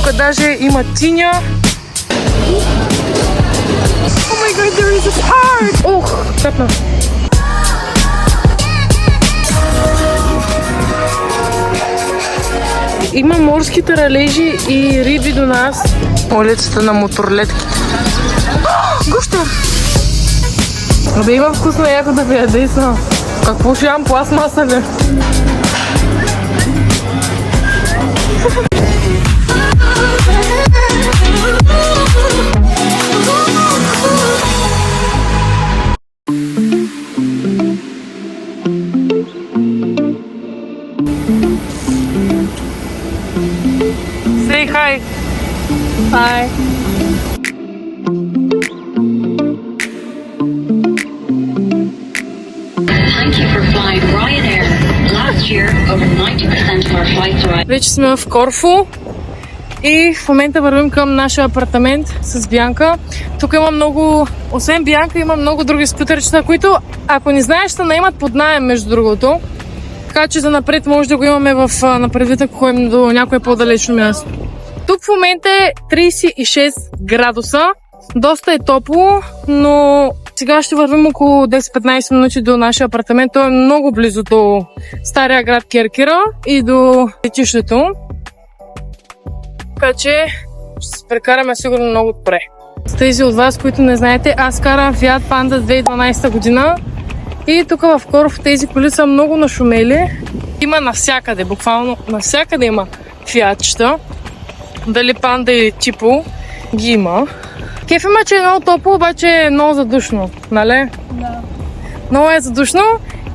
Тук даже има тиня. Oh my god, there is a park! Ох, капна. Има морски таралежи и риби до нас. Улицата на моторлетките. Гуща! Абе, има вкусно яко да ви яде са. Какво ще ям, пластмаса ли? Say hi. Hi. Thank you for flying Ryanair. Last year, over 90% of our flights arrived. Вече сме в Корфу и в момента вървим към нашия апартамент с Бянка. Тук има много, освен Бянка, има много други скутерчета, които, ако не знаеш, ще наемат под наем, между другото. Така че за напред може да го имаме на предвид, ако ходим до някое по-далечно място. Тук в момента е 36 градуса. Доста е топло, но сега ще вървим около 10-15 минути до нашия апартамент. Той е много близо до стария град Керкера и до летището. Така че ще се прекараме сигурно много добре. С тези от вас, които не знаете, аз карам Fiat Panda 2012 година. И тук в Корфу тези коли са много нашумели. Има навсякъде, буквално навсякъде има фиатчета. Дали Панда или Типо ги има. Кеф има, че е много топло, обаче е много задушно, нали? Да. Много е задушно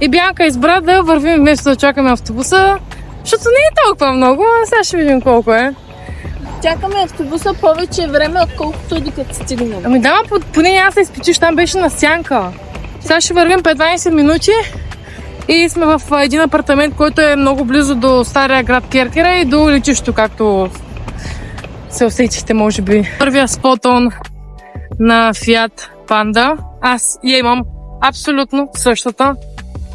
и Бянка избра да вървим вместо да чакаме автобуса, защото не е толкова много, а сега ще видим колко е. Чакаме автобуса повече време, отколкото докато стигнем. Ами да, поне няма се изпечиш, там беше на сянка. Сега ще вървим 15 минути и сме в един апартамент, който е много близо до стария град Керкера и до летището, както се усетихте, може би. Първия спотон на Fiat Panda. Аз я имам абсолютно същата.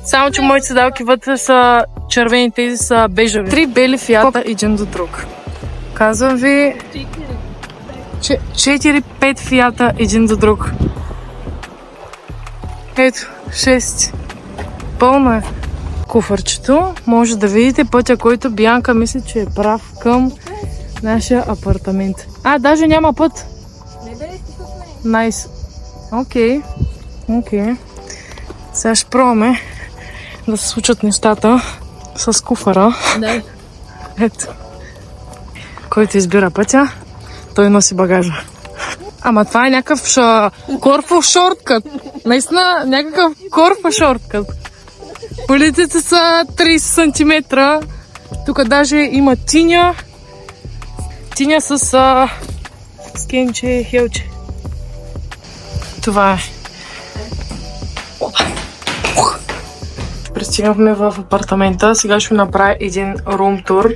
Само, че моите седалки вътре са червени, тези са бежави. 3 бели Fiat един до друг. Казвам ви 4-5 Fiat един до друг. Ето, 6. Пълно е куфърчето. Може да видите пътя, който Бянка мисли, че е прав към нашия апартамент. Даже няма път. Найс. Окей. Сега ще пробваме да се случат нещата с куфара. Да. Ето. Който избира пътя, той носи багажа. Ама това е някакъв Корфу шорткът. Наистина някакъв Корфу шорткът. Полиците са 30 см. Тук даже има тиня. Тиня с скенче, хелче. Това е. Пристигнахме в апартамента. Сега ще направя един рум тур.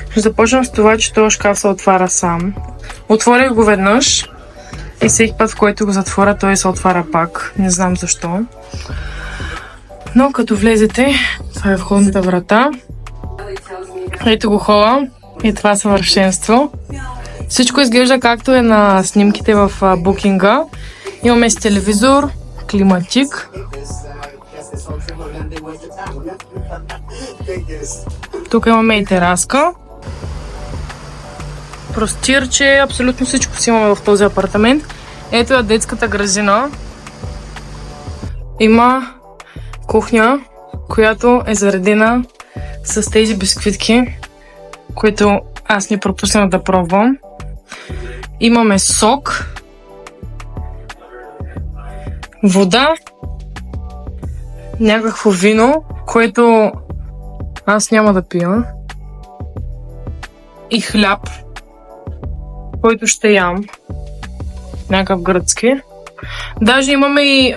Ще започнем с това, че този шкаф се отваря сам. Отворих го веднъж и всеки път, в който го затворя, той се отваря пак. Не знам защо. Но като влезете, това е входната врата. Ето го хола. И това съвършенство. Всичко изглежда както е на снимките в букинга. Имаме с телевизор, климатик. Тук имаме и тераска. Простирче, абсолютно всичко си имаме в този апартамент. Ето е детската градина. Има кухня, която е заредена с тези бисквитки, които аз не пропуснах да пробвам. Имаме сок, вода, някакво вино, което аз няма да пия, и хляб, който ще ям. Някакъв гръцки. Даже имаме и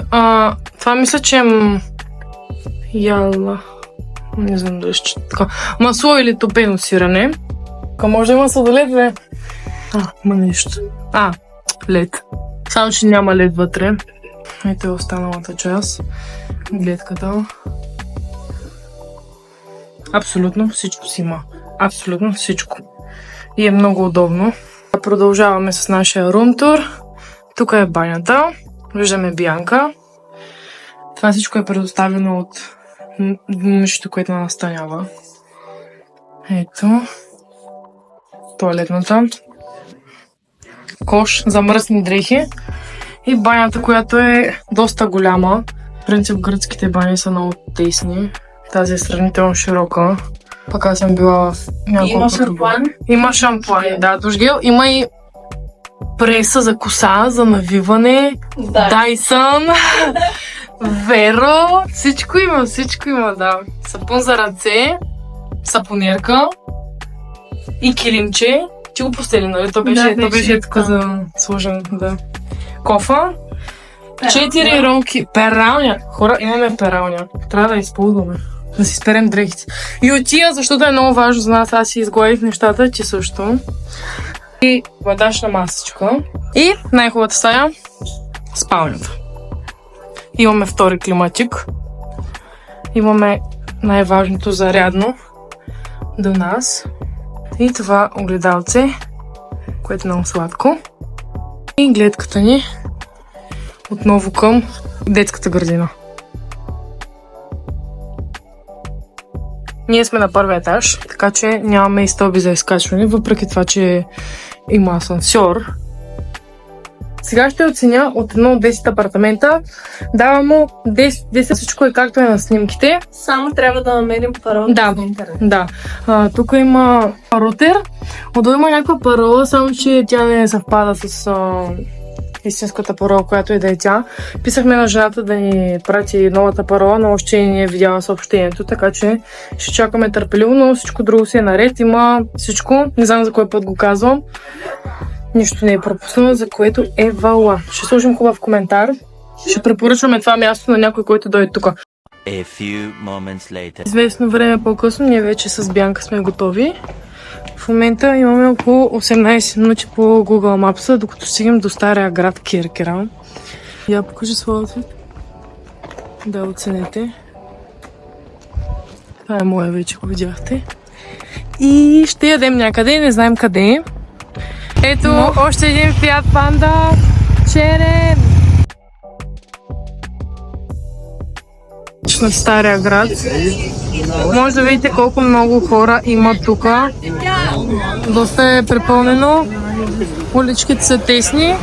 това мисля, че яла. Не знам дали ще така. Масло или топено сирене. Може да има сладолед, бе. Има нещо. Лед. Само, че няма лед вътре. Ето е останалата част. Гледката. Абсолютно всичко си има. Абсолютно всичко. и е много удобно. Продължаваме с нашия румтур. Тук е банята. Виждаме Бянка. Това всичко е предоставено от нещо, което настанява. Ето. Тоалетната. Кош за мръсни дрехи. И банята, която е доста голяма. В принцип, гръцките бани са много тесни. Тази е сравнително широка. Пък аз съм била в няколко. Има шампуан? Има шампуан, да, душгел. Има и преса за коса, за навиване. Да. Дайсън. Веро. Всичко има, да. Сапун за ръце. Сапонерка. И килимче. Ти го постели, нали? То беше така за сложен, да. Кофа. 4 ромки. Пералня. Хора, имаме пералня. Трябва да използваме. Да си сперем дрехите. И от тия, защото е много важно за нас, аз си изгладих нещата, ти също. И ваташна масичка. И най-хубавата стая, спалнята. Имаме втори климатик. Имаме най-важното зарядно до нас. И това огледалце, което е много сладко. И гледката ни отново към детската градина. Ние сме на първи етаж, така че нямаме и стълби за изкачване, въпреки това, че има асансьор. Сега ще оценя от 1 до 10 апартамента. Давам му 10, всичко е както е на снимките. Само трябва да намерим парола Да, на интернет. да. Тук има рутер. Отдолу има някаква парола, само че тя не съвпада с истинската парола, която е да е тя. Писахме на жената да ни прати новата парола, но още не е видяла съобщението, така че ще чакаме търпеливо, но всичко друго си е наред. Има всичко, не знам за кой път го казвам. Нищо не е пропуснало, за което е вала. Ще сложим хубав коментар. Ще препоръчваме това място на някой, който дойде тук. Известно време по-късно, ние вече с Бянка сме готови. В момента имаме около 18 минути по Google Maps, докато стигнем до стария град Киркеран. Я покажи своя ответ. Да оценете. Това е моя, вече го видяхте. И ще ядем някъде, не знаем къде. Ето, още един Fiat Panda. Черен! На стария град. Може да видите колко много хора има тук. Доста е препълнено. Уличките са тесни.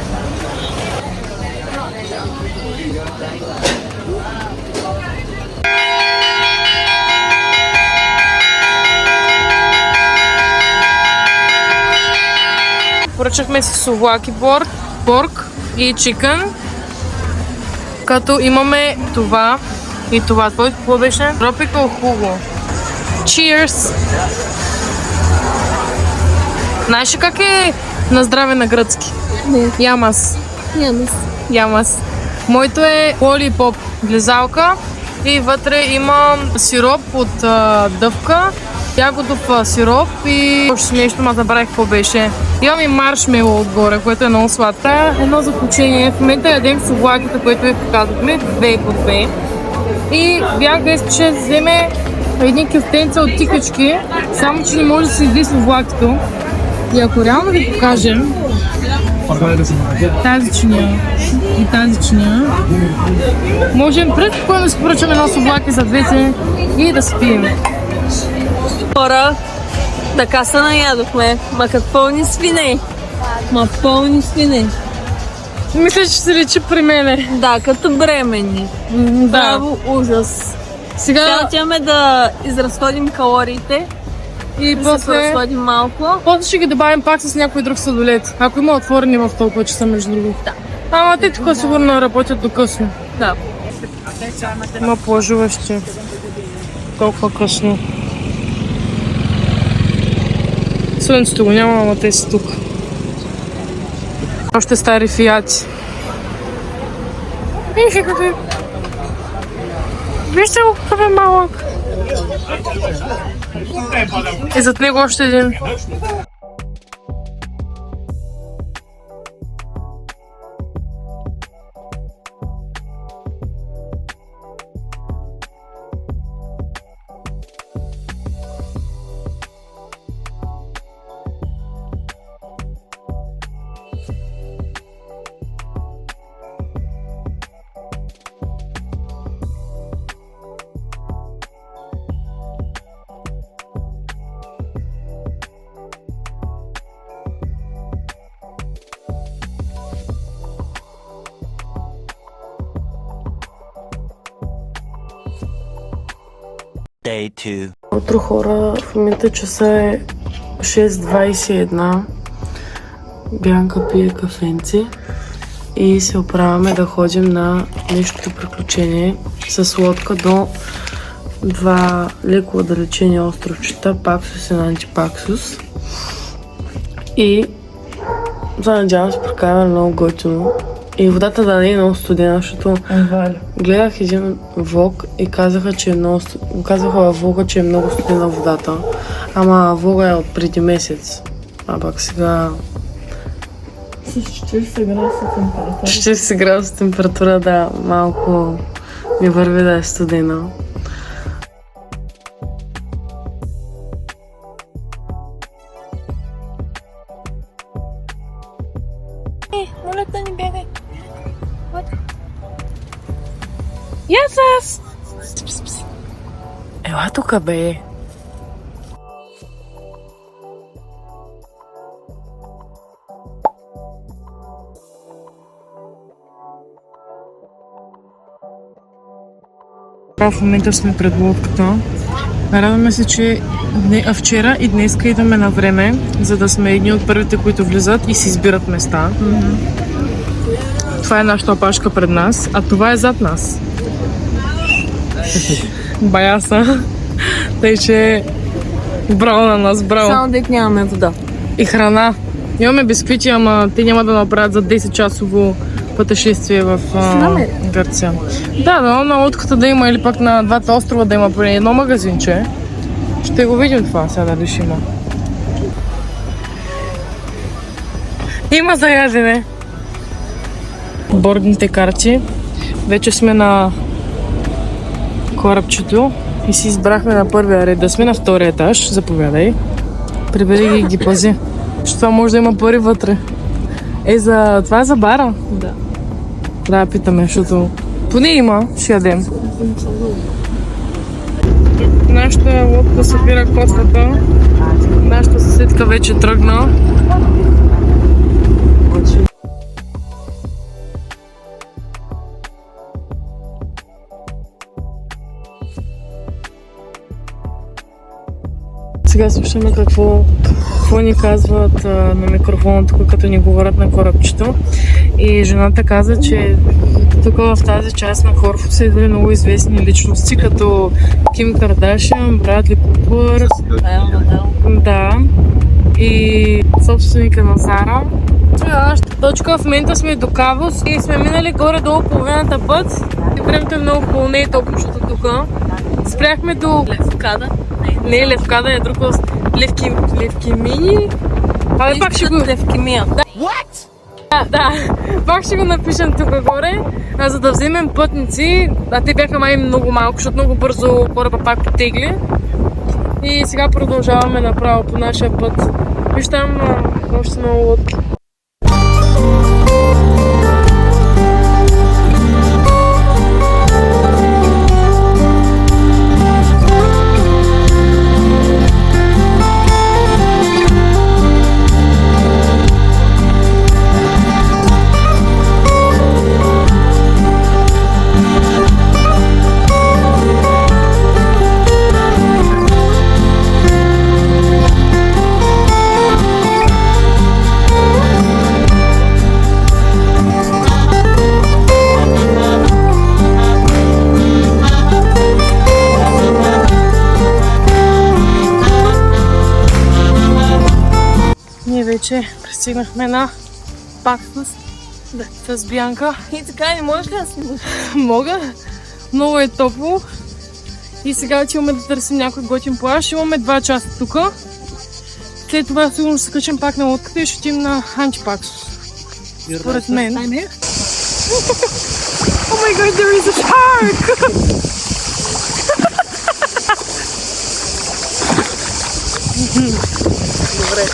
Поръчахме си совлаки порк и чикън. Като имаме това и това. Това какво беше? Tropical Hugo. Cheers! Знаеш ли как е на здраве на гръцки? Не. Ямас. Ямас. Моето е лолипоп влезалка и вътре има сироп от дъвка, ягодов сироп и още нещо, ма забравих какво беше. Имам и маршмело отгоре, което е много сладко. Едно заключение. В момента ядем совлаките, което ви показахме, 2 по 2. И Бянка искаше да вземе едни кюфтенца от тикачки, само че не може да се изди совлакито. И ако реално ви покажем тази чиния и тази чиния, можем преспокойно да си поръчаме едно совлаки за двете и да спием. Хора, така се наядохме. Ма като пълни свине. Пълни свине. Мисля, че се лечи при мене. Да, като бремени. Да. Браво, ужас. Сега отиваме да изразходим калориите. И Да се разходим малко. после ще ги добавим пак с някой друг сладолет. Ако има отворени в толкова часа, между другото. Да. Ама те тук сигурно работят до късно. Да. Има плажуващи. Толкова късно. Слънцето го няма, ама те са тук. Още стари фиати. Вижте какъв е. Вижте го какъв е малък. И зад него още един. Day 2. Утро, хора, в момента часа е 6:21. Бянка пие кафенци и се оправяме да ходим на нещото приключение с лодка до два леко отдалечени островчета, Паксус и Антипаксус. И надявам се прекараме много готино. И водата да не е много студена, защото гледах един влог и казаха, че е много казаха във влога, че е много студена водата. Ама влога е от преди месец. А пак сега... С 40 градуса температура. 40 градуса температура, да, малко ми върви да е студена. Моля да ни бягай. Ясас! Ела тук, бе. В момента сме пред лодката. Радваме се, че вчера и днеска идваме на време, за да сме едни от първите, които влизат и си избират места. Това е нашата опашка пред нас, а това е зад нас. Баяса. Тъй, че браво на нас, браво. Само дек нямаме вода. И храна. Имаме бисквити, ама те няма да направят за 10-часово пътешествие в Гърция. Да, на лодката да има или пък на двата острова да има поне едно магазинче. Ще го видим това, сега дали ще има. Има за ядене. Бордните карти. Вече сме на корабчето и си избрахме на първия ред да сме на втория етаж. Заповядай. Прибери ги пази. Че това може да има пари вътре. Това е за бара? Да. Да, питаме, защото поне има, ще ядем. Нашата лодка събира котвата. Нашата съседка вече тръгна. Сега слушаме какво ни казват на микрофона, тук като ни говорят на корабчето. И жената каза, че тук в тази част на Корфу са идвали много известни личности, като Ким Кардашиан, Брадли Купър, да, и собственика на Зара. Сме на нашата точка, в момента сме до Кавос и сме минали горе-долу половината път. И времето е много хубаво, не е топло тук. Спряхме до Левкада. Не е Левкада, е друг Левкимини. Абе, пак ще го... Левкемия. Да, пак ще го напишем тук горе, за да вземем пътници. Те бяха май много малко, защото много бързо кораба пак потегли. И сега продължаваме направо по нашия път. Виж там още много лодки. Вече пристигнахме на Паксус с Бянка. И така, не можеш ли да снимаш? Мога. Много е топло. И сега отиваме да търсим някой готин плаж. Имаме 2 часа тук. След това сигурно ще се качим пак на лодката и ще отидем на Антипаксус. Според мен. Oh my god, there is a shark! Добре.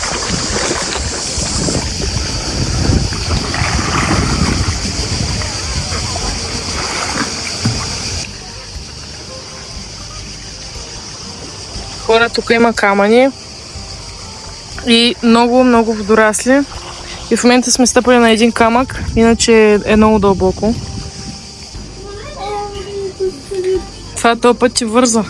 Хора, тук има камъни и много водорасли. И в момента сме стъпали на един камък, иначе е много дълбоко. Това този път ти върза.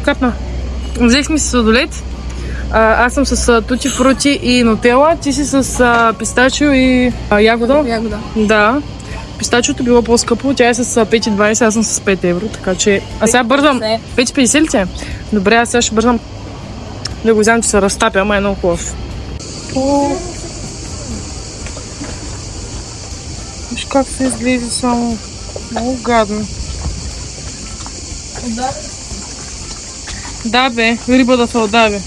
Капна. Взехме си сладолет. Аз съм с тути фрути и нутела. Ти си с пистачио и ягода. Ягода. Да. Пистачиото било по-скъпо. Тя е с 5,20, аз съм с 5 евро. Така че... А сега бързам. 5,50 ли ти? Добре, аз сега ще бързам да го вземам, че се разтапя, ама е много хубав. Виж как се изглежда само. Много гадно. Да бе, риба да се отдавя.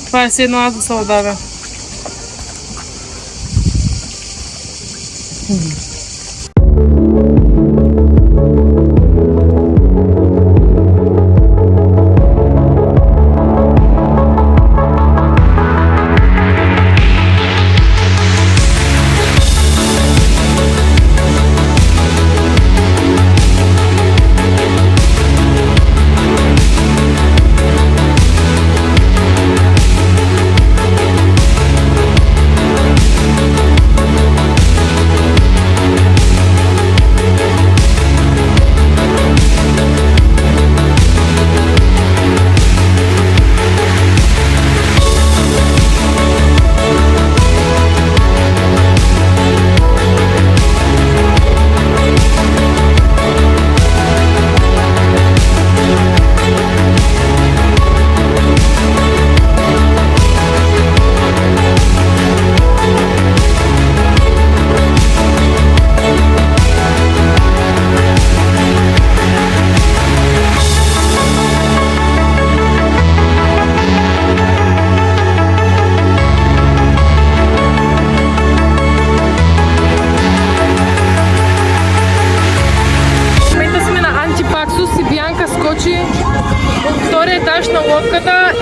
Това е все едно аз да се отдавя.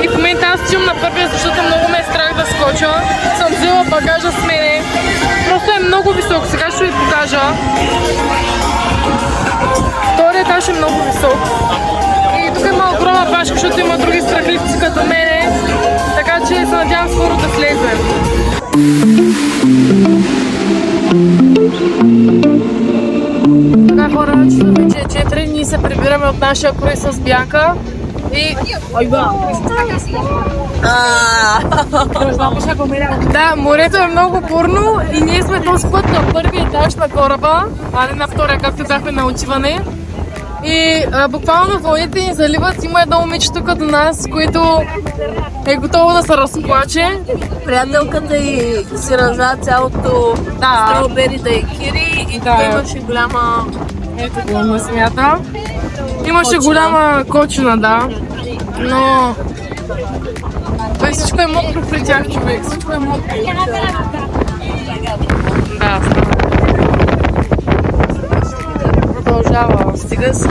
И в момента аз стигам на първия, защото много ме е страх да скоча. Съм взела багажа с мене. Просто е много висок. Сега ще ви покажа. Вторият етаж е много висок. И тук има огромна башка, защото има други страхливци като мене. Така че се надявам скоро да слезем. Така хора, вече е 4 дни се прибираме от нашия круиз с Бянка. И... Да, морето е много бурно и ние сме този път на първия етаж на кораба, а не на втория, както бяхме на отиване. И буквално вълните ни заливат. Има едно момичето като нас, което е готово да се разплаче. Приятелката и си ръжа цялото стrawberry дайкири и тук имаше голяма... Ето го на смята. Имаше голяма кочина, да. Но... Той всичко е мокро при тях, човек. Всичко е мокро. Да, продължава. Стига се.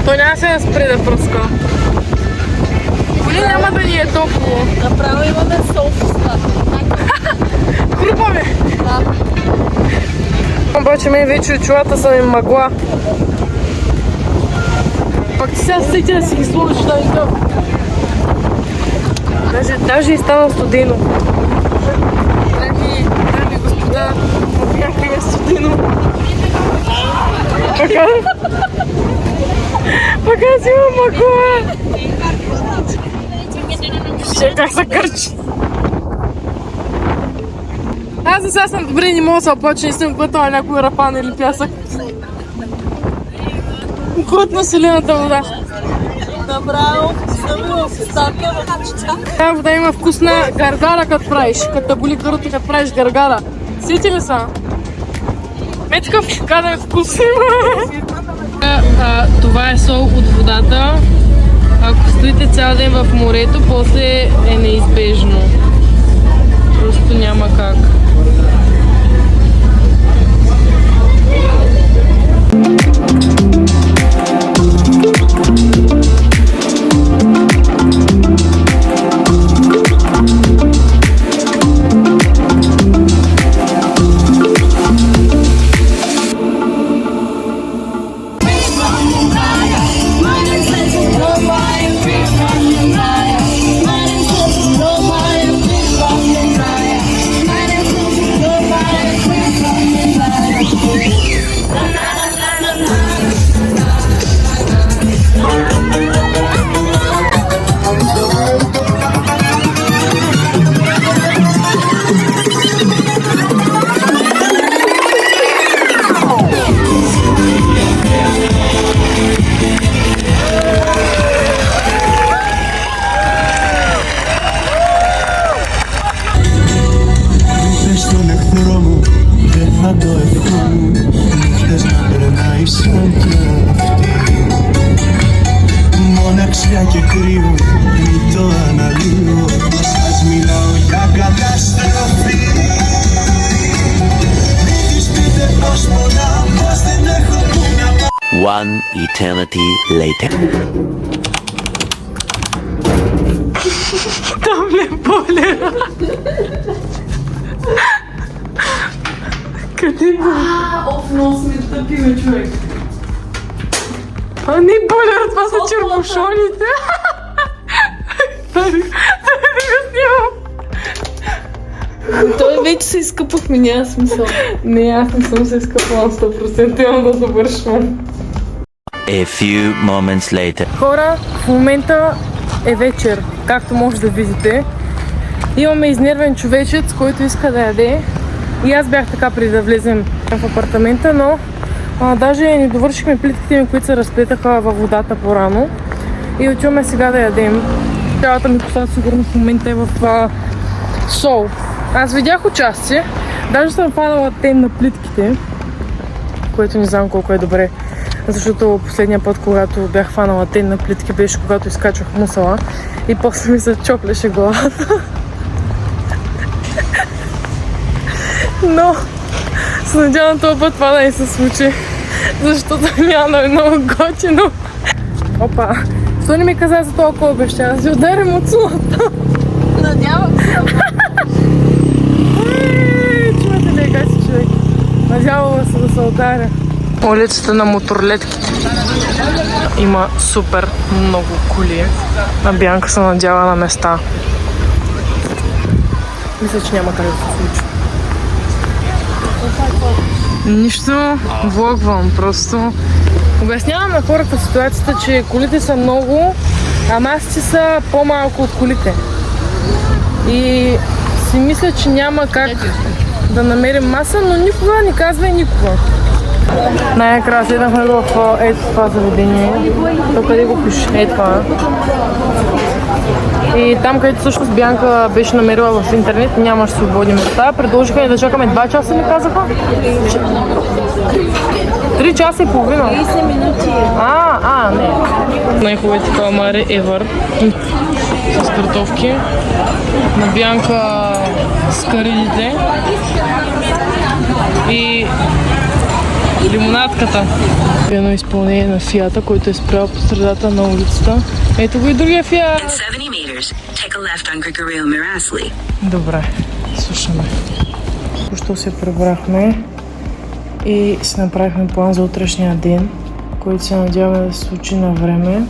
Той няма се да спре да пръска. Поне няма да ни е топло. Направо имаме солфуста. Хрупаме. Да. Обаче мен вече очилата са ми мъгла. Пак ти сега сети да си ги сложиш да и то. Даже и стана студено. Дами и господа, бяха е студено. Пака си има мъгла. Ще как се кърчи. Аз за сега съм добре, не мога да се оплача, не съм глътала някой рапан или пясък. Глътна солената вода. Направо съм в стака в чича. Тази вода има вкусна гаргара, като правиш. Като боли гърлото, като правиш гаргара. Сети ли са? Ме такъв гаден вкус има. Това е сол от водата. Ако стоите цял ден в морето, после е неизбежно. Просто няма как. One eternity later. Там ли болера? Къде го? Много сме тъпиме, човек. А не болера, това са червошоните. Дай да го снимам. Той вече се изкъпахме, няма смисъл. Не, аз не съм се изкъпала на 100%, имам да завършвам. A few moments later. Хора, в момента е вечер, както може да видите. Имаме изнервен човечец, който иска да яде. И аз бях така преди да влезем в апартамента, но даже не довършихме плитките ми, които се разплетаха във водата по-рано. И отиваме сега да ядем. Цялата ми коса сигурно в момента е в сол. Аз видях участие. Даже съм фанала тен на плитките, което не знам колко е добре. Защото последния път, когато бях фанала тен на плитки, беше когато изкачвах мусала и после ми се чоплеше главата. Но се надявам този път това да не се случи, защото няма да е много готино. Опа! Що не ми каза за това колко ще аз ви ударим от сулата? Надявам се. Чувате ли гаси човек? Надявала се да се ударя. Улицата на моторлетките. Има супер много коли. А Бянка се надява на места. Мисля, че няма как да се случи. Нищо, влогвам просто. Обяснявам на хората ситуацията, че колите са много, а масите са по-малко от колите. И си мисля, че няма как да намерим маса, но никога не казвай никога. Най-накрая седнахме в ето това заведение. То къде го пише? Ето това. И там, където всъщност Бянка беше намерила в интернет, нямаше свободни места. Предложиха ни да чакаме 2 часа, ми казаха. 3 часа и половина. 30 минути. Не. Най-хубавите каламари ever. С картофки. На Бянка с каридите. И лимонадката. Едно изпълнение на Фиата, който е спрял по средата на улицата. Ето го и другия Фиат. 70 meters, take a left on Grigoril Mirasli. Добре, слушаме. Току-що се прибрахме и си направихме план за утрешния ден, който се надяваме да се случи на време.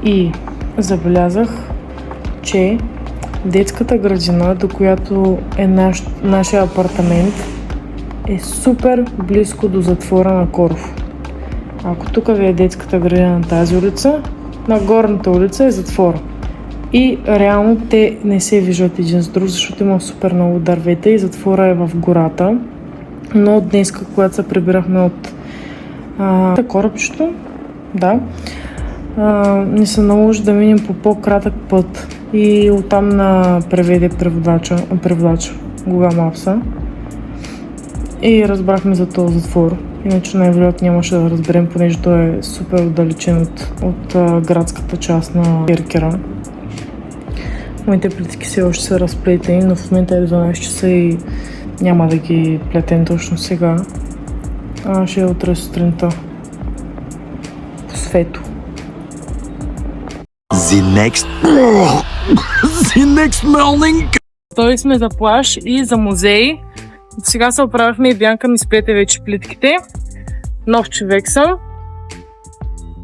И забелязах, че детската градина, до която е нашия апартамент, е супер близко до затвора на Коров. Ако тук ви е детската градина на тази улица, на горната улица е затвор. И реално те не се виждат един с друг, защото има супер много дървета и затвора е в гората. Но днес, когато се прибирахме от корабчето, ни се наложи да минем по по-кратък път и оттам преведе преводач Google Maps. И разбрахме за този затвор. Иначе най-вероятно нямаше да разберем, понеже той е супер отдалечен от градската част на Керкера. Моите плитки все още са разплетени, но в момента е 12 часа и няма да ги плетем точно сега. Ще е утре сутринта. По свето. The next morning. Той сме за плаж и за музей. Сега се оправихме и Бянка ми сплете вече плитките. Нов човек съм.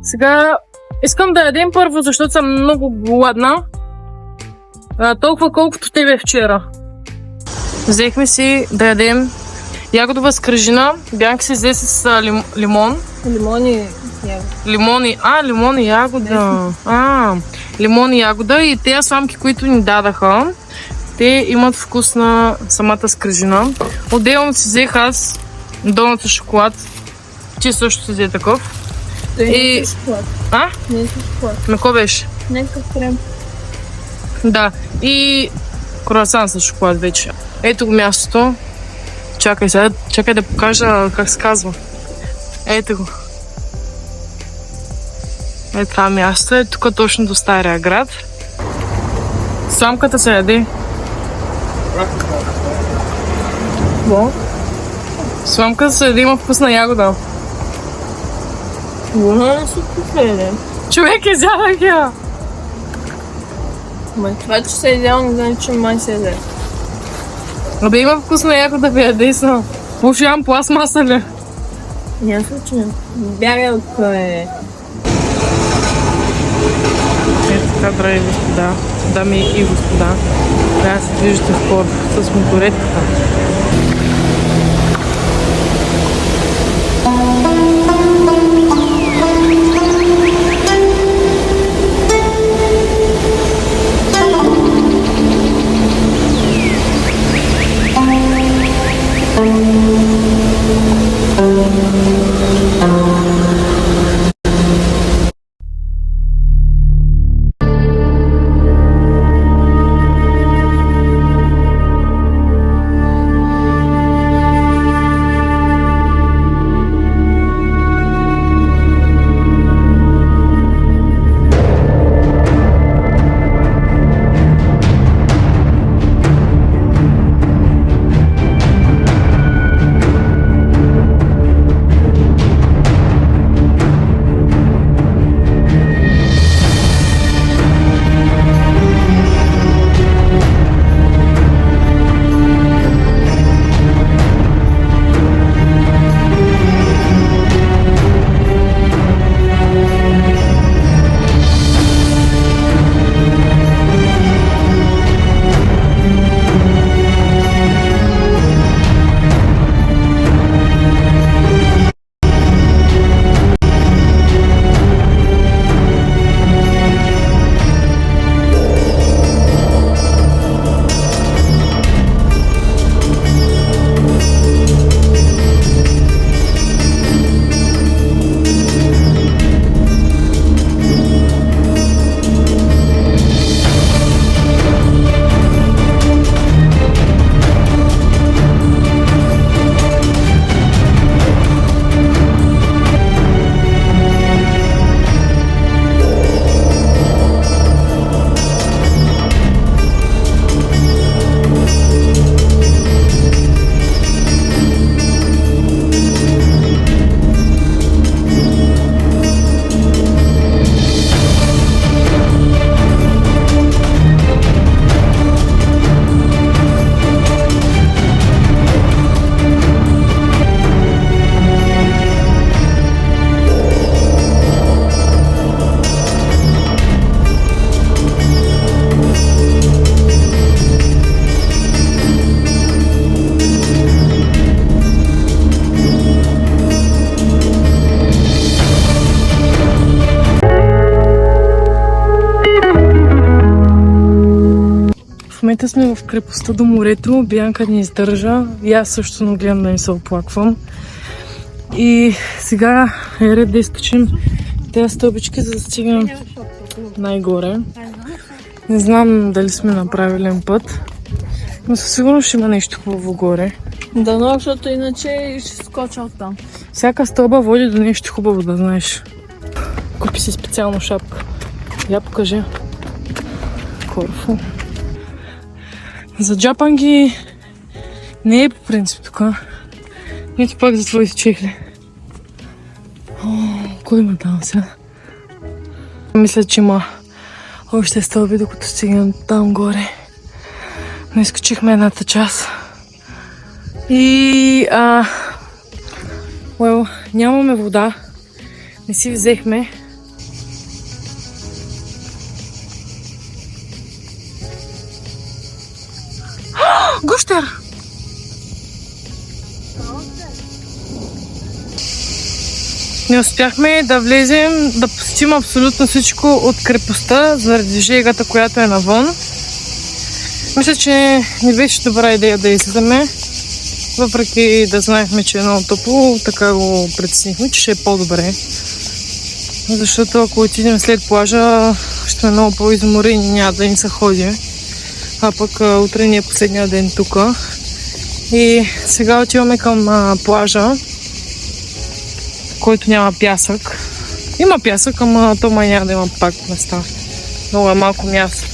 Сега искам да ядем първо, защото съм много гладна. Толкова колкото тебе вчера. Взехме си да ядем ягодова скрижина. Бянка се взе с лимон. Лимон и ягода. Лимон и ягода и тези сламки, които ни дадаха, те имат вкус на самата скрижина. Отделно си взех аз донат с шоколад. Ти също си взе такъв. Не е с шоколад. Не е с шоколад. На кой беше? Някакъв крем. Да. И круасан с шоколад вече. Ето го мястото. Чакай да покажа как се казва. Ето го. Ето това място е тук точно до Стария град. Сламката се яде. Сламката се яде, има вкусна ягода. Сигурно не са вкусни. Човек изяда ги, а. Ма това, че се изял, не значи, че май се яде. Абе има вкусно яко да ви яде са. Пушивам пластмаса ли? Няма случай. Бягай от край. Ето така, драги господа, дами и господа, трябва да се движите в кораб с моторетката. В момента сме в крепостта до морето. Бянка ни издържа. И аз също не гледам да не се оплаквам. И сега е ред да изкачим тези стълбички, за да стигнем най-горе. Не знам дали сме на правилен път, но със сигурност ще има нещо хубаво горе. Да, но защото иначе ще скоча оттам. Всяка стълба води до нещо хубаво, да знаеш. Купи си специално шапка. Я покажи. Корфу. За джапанги не е по принцип тук. Нито пак за твоите чехли. Кой има там сега? Мисля, че има още стълби, докато стигнем там горе. Но изкачихме едната част. И нямаме вода. Не си взехме. Гущер! Не успяхме да влезем, да посетим абсолютно всичко от крепостта, заради жегата, която е навън. Мисля, че не беше добра идея да излизаме. Въпреки да знаехме, че е много топло, така го преценихме, че ще е по-добре. Защото ако отидем след плажа, ще е много по-изморени, няма да ни се ходи. А пък утре ни е последния ден тук. И сега отиваме към плажа, който няма пясък. Има пясък, ама то май няма да има пак места. Много е малко място.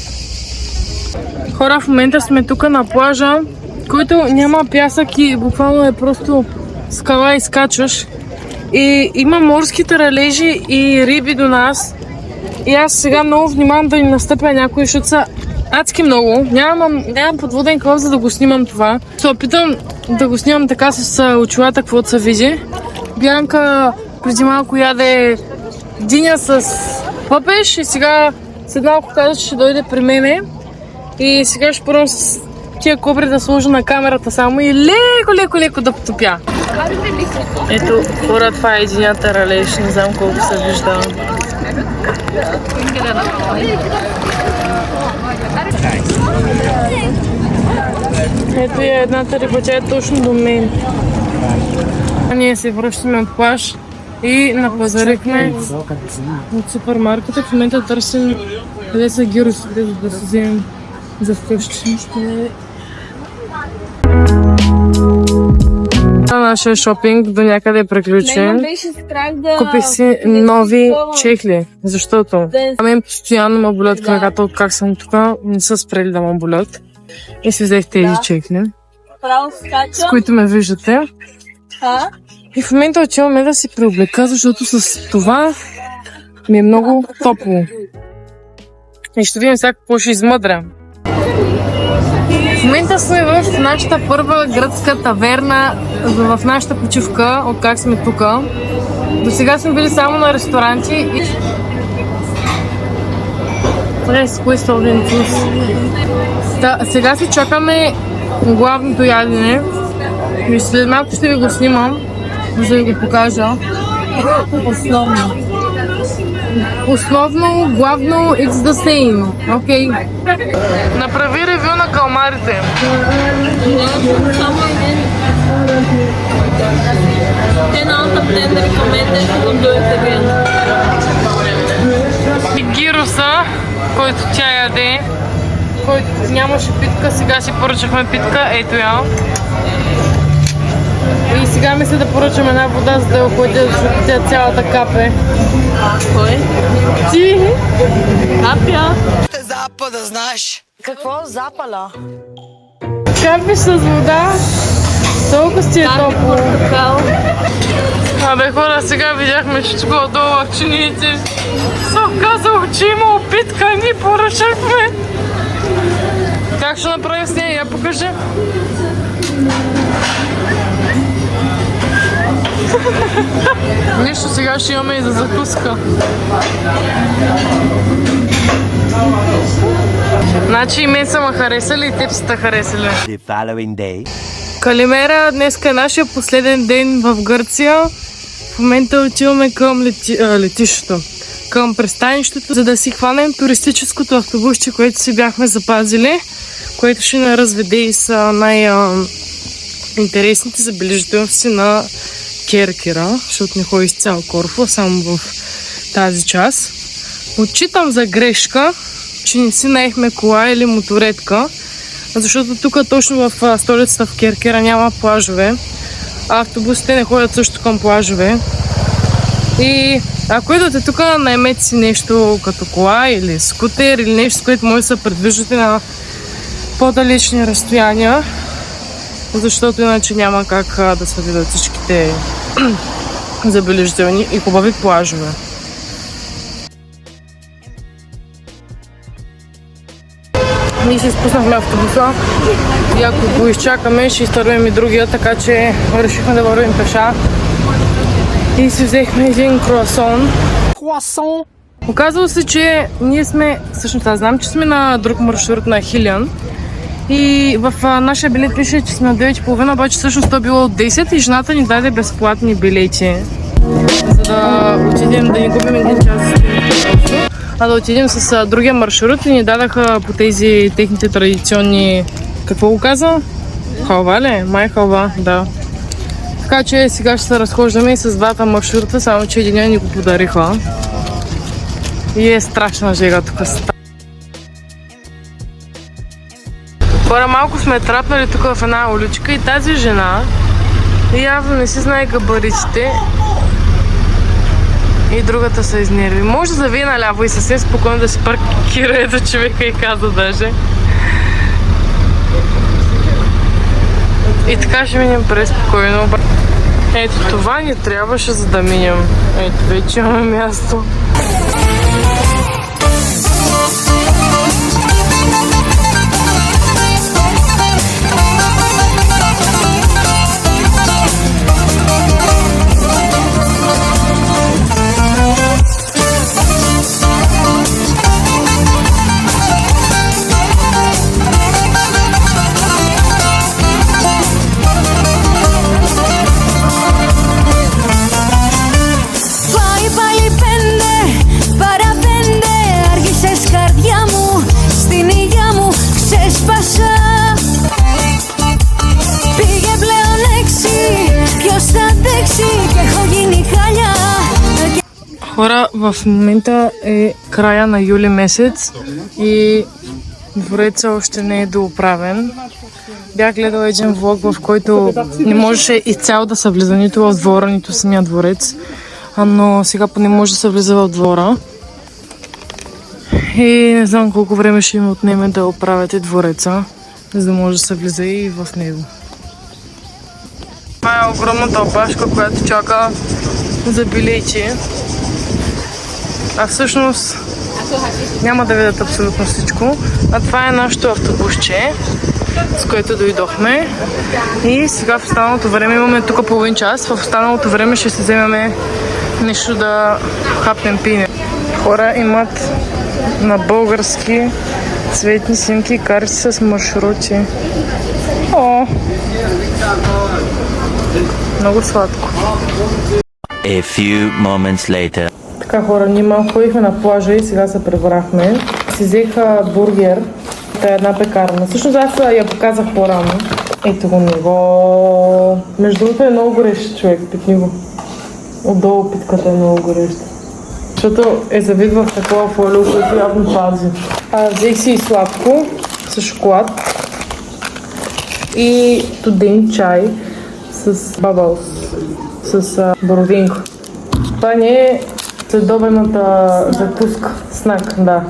Хора, в момента сме тук на плажа, който няма пясък и буквално е просто скала и скачаш. И има морски таралежи и риби до нас. И аз сега много внимавам да ни настъпя някой, защото са адски много. Нямам подводен клав, за да го снимам това. Се опитам да го снимам така с очилата, каквото се види. Бянка преди малко яде диня с пъпеш и сега след малко каза, че ще дойде при мене. И сега ще пробвам с тия кобри да сложа на камерата само и леко да потопя. Ето, хора, това е единия таралеж, не знам колко се вижда. Ето е едната риба, тя е точно до мен. Ние се връщаме от плаж и напазарихме от супермаркета. В момента търсим къде са гиросите, за да се вземем за вкъщи. Нашия шопинг до някъде е приключен. Купих си нови чехли, защото мен постоянно ме болят краката, от как съм тук, не са спрели да ме болят. И си взех тези чехли, с които ме виждате. И в момента отиваме да си преоблека, защото с това ми е много топло. И ще видим сега какво ще измъдря. В момента сме в нашата първа гръцка таверна, в нашата почивка, от как сме тук. До сега сме били само на ресторанти и... Сега си чакаме главното ядене и след малко ще ви го снимам, за да ви го покажа. Основно, главно, it's the same. Окей. Направи ревю на калмарите. И гироса, който тя яде, който нямаше питка, сега си поръчахме питка, ето я. И сега мисля да поръчам една вода, за да я охладя, защото тя цялата капе. Кой? Ти? Капя. Запада, знаеш. Какво запала? Капиш с вода, толкова си е топло. Абе хора, сега видяхме, че тук отдолу в чиниите се оказало, че има опитка и ни поръчахме. Как ще направим с нея? Я покажи. Нещо сега ще имаме и за закуска. Значи и мен са ме харесали и теб са те харесали. Калимера, днес е нашия последен ден в Гърция. В момента отиваме към летището, към пристанището, за да си хванем туристическото автобусче, което си бяхме запазили, което ще ни разведе и са най-интересните забележителности на Керкера, защото не ходи с цял Корфу, само в тази част. Отчитам за грешка, че не си наехме кола или моторетка, защото тук точно в столицата в Керкера няма плажове, а автобусите не ходят също към плажове. И ако идвате тук, наймете си нещо като кола или скутер или нещо, с което може да се предвиждате на по-далечни разстояния, защото иначе няма как да се видят всичките забележителни и хубави плажове. Ние си спуснахме автобуса и ако го изчакаме, ще изтървем и другия, така че решихме да вървим пеша. И си взехме един круасон. Оказва се, че ние сме, всъщност аз знам, че сме на друг маршрут на Хилиан. И в нашия билет пише, че сме на 9:30, обаче всъщност то било от 10 и жената ни даде безплатни билети. За да отидем, да ни губим един час, а да отидем с другия маршрут и ни дадаха по тези техните традиционни... Какво го каза? Халва ли? Май халва, да. Така че сега ще се разхождаме и с двата маршрута, само че единия ни го подариха. И е страшна жега тук. Хора, малко сме трапнали тук в една уличка и тази жена явно не си знае габаритите и другата се изнерви. Може да завие наляво и съвсем спокойно да си паркира, ето човека и каза даже. И така ще минем преспокойно. Ето това ни трябваше, за да минем. Ето вече имаме място. Хора, в момента е края на юли месец и двореца още не е доуправен. Бях гледала един влог, в който не можеше изцяло да се влиза нито в двора, нито самия дворец. Но сега поне може да се влиза в двора. И не знам колко време ще им отнеме да оправяте двореца, за да може да се влиза и в него. Това е огромната опашка, която чака за билети. А всъщност няма да видят абсолютно всичко. А това е нашето автобусче, с което дойдохме. И сега в останалото време имаме тук половин час. В останалото време ще се вземем нещо да хапнем, пинем. Хора имат на български цветни снимки и карти с маршрути. О! Много сладко. A few moments later. Така, хора, ние малко ходихме на плажа и сега се прибрахме. Си взеха бургер. Това е една пекарна. Всъщност аз я показах по-рано. Ето го него. Между другото е много горещ, човек. Питни го. Отдолу питката е много гореща. Защото е завид в такова фолио, което явно пази. Взех си и сладко с шоколад. И студен чай с бабълс. С бородинко. Това не е следобедната закуска. Снак, да.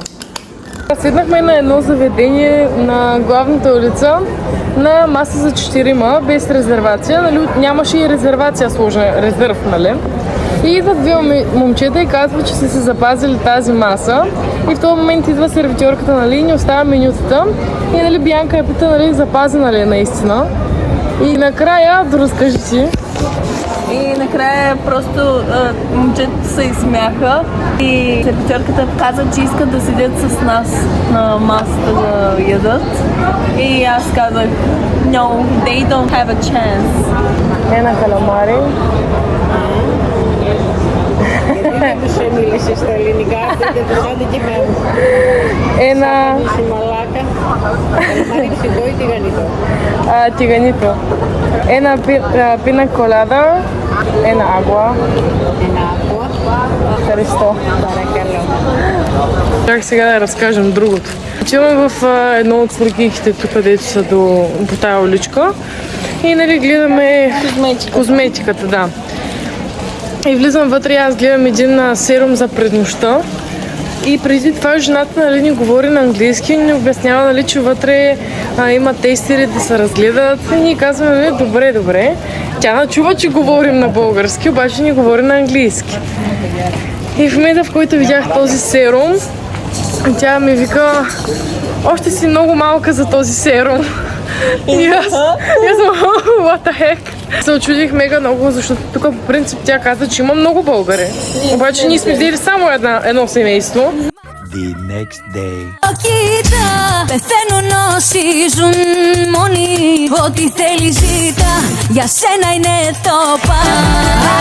Седнахме на едно заведение на главната улица на маса за 4, без резервация. Нали, нямаше и резервация сложена, резерв, нали? И идват две момчета и казват, че са се запазили тази маса. И в този момент идва сервитьорката, нали, и ни оставя менютата. И нали, Бянка я пита, нали, запазена ли е наистина. И накрая, да разкажи ти. И накрая просто момчета се изсмяха и сервитьорката каза, че искат да седят с нас на масата да ядат. И аз казах, no, they don't have a chance. Ένα καλαμάρι. Σε μίλησε στα ελληνικά, δεν το αντικειμένο. Ένα... Στη μαλάκα, καλαμάρι ψυγό ή τηγανιτό. Τηγανιτό. Ένα πίνα κολάδα, ένα άγουα. Ένα άκουα. Ευχαριστώ. Παρακαλώ. Чак сега да разкажем другото. Отиваме в едно от фургийките тук, където са по тая уличка. И нали гледаме козметиката, да. И влизам вътре и аз гледам един серум за пред нощта. И преди това жената, нали, ни говори на английски и ни обяснява, нали, че вътре има тестери да се разгледат. И ние казваме, нали, добре, добре. Тя начува, че говорим на български, обаче ни говори на английски. И в момента, в който видях този серум, тя ми вика, още си много малка за този серум. И аз съм, what the heck? Се очудих мега много, защото тук по принцип тя каза, че има много българи. Обаче ние сме взели само едно семейство. The next day. Κοίτα, πεθαίνουν όσοι ζουν μόνοι. Ό,τι θέλει ζήτα, για σένα είναι το πάντα.